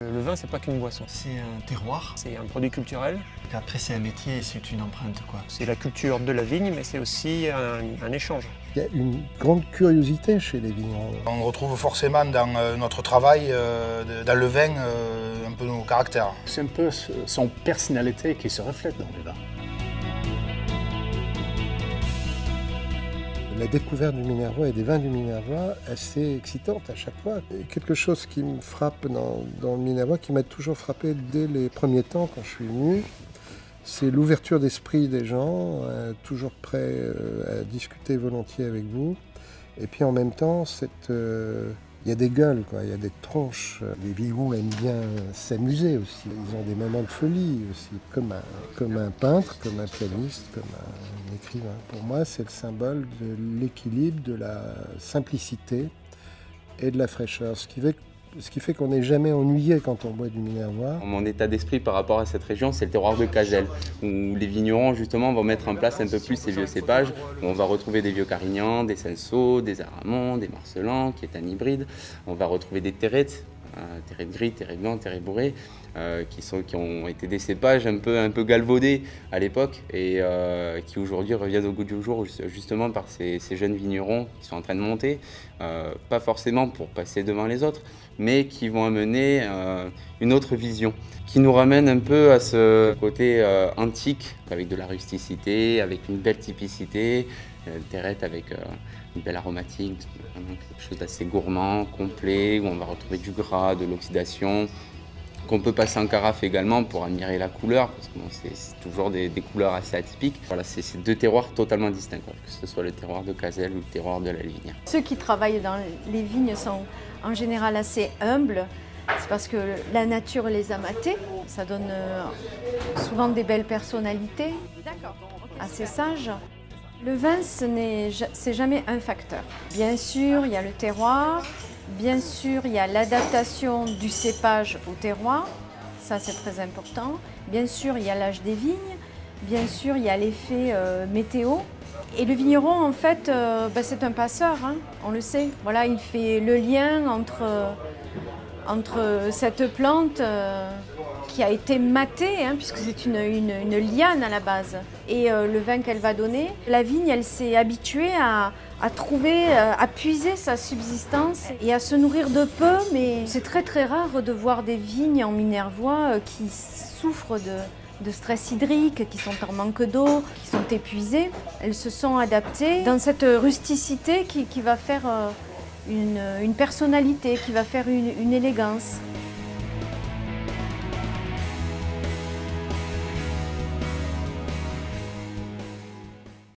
Le vin, c'est pas qu'une boisson. C'est un terroir. C'est un produit culturel. Après, c'est un métier et c'est une empreinte, quoi. C'est la culture de la vigne, mais c'est aussi un échange. Il y a une grande curiosité chez les vignerons. On retrouve forcément dans notre travail, dans le vin, un peu nos caractères. C'est un peu son personnalité qui se reflète dans le vin. La découverte du Minervois et des vins du Minervois est assez excitante à chaque fois. Et quelque chose qui me frappe dans le Minervois, qui m'a toujours frappé dès les premiers temps quand je suis venu, c'est l'ouverture d'esprit des gens, toujours prêts à discuter volontiers avec vous. Et puis en même temps, il y a des gueules, quoi, il y a des tronches. Les vignerons aiment bien s'amuser aussi. Ils ont des moments de folie aussi, comme un peintre, comme un pianiste, comme un écrivain. Pour moi, c'est le symbole de l'équilibre, de la simplicité et de la fraîcheur. Ce qui fait qu'on n'est jamais ennuyé quand on boit du Minervois. Mon état d'esprit par rapport à cette région, c'est le terroir de Cazel, où les vignerons justement vont mettre en place un peu plus ces vieux cépages, où on va retrouver des vieux Carignans, des Cinsault, des Aramons, des Marcelans, qui est un hybride. On va retrouver des Terrettes, Terrettes gris, Terrettes blancs, Terrettes bourrés, qui ont été des cépages un peu galvaudés à l'époque et qui aujourd'hui reviennent au goût du jour justement par ces jeunes vignerons qui sont en train de monter, pas forcément pour passer devant les autres, mais qui vont amener une autre vision, qui nous ramène un peu à ce côté antique, avec de la rusticité, avec une belle typicité, Terrette avec une belle aromatique, quelque chose d'assez gourmand, complet, où on va retrouver du gras, de l'oxydation, qu'on peut passer en carafe également pour admirer la couleur, parce que bon, c'est toujours des couleurs assez atypiques. Voilà, c'est deux terroirs totalement distincts, quoi, que ce soit le terroir de Cazel ou le terroir de la Livinière. Ceux qui travaillent dans les vignes sont en général assez humbles. C'est parce que la nature les a matés. Ça donne souvent des belles personnalités, assez sages. Le vin, c'est jamais un facteur. Bien sûr, il y a le terroir. Bien sûr, il y a l'adaptation du cépage au terroir, ça c'est très important. Bien sûr, il y a l'âge des vignes. Bien sûr, il y a l'effet météo. Et le vigneron, en fait, c'est un passeur, hein, on le sait. Voilà, il fait le lien entre cette plante qui a été matée, hein, puisque c'est une liane à la base, et le vin qu'elle va donner. La vigne, elle s'est habituée à trouver, à puiser sa subsistance et à se nourrir de peu, mais c'est très très rare de voir des vignes en Minervois qui souffrent de stress hydrique, qui sont en manque d'eau, qui sont épuisées. Elles se sont adaptées dans cette rusticité qui va faire une personnalité, qui va faire une élégance.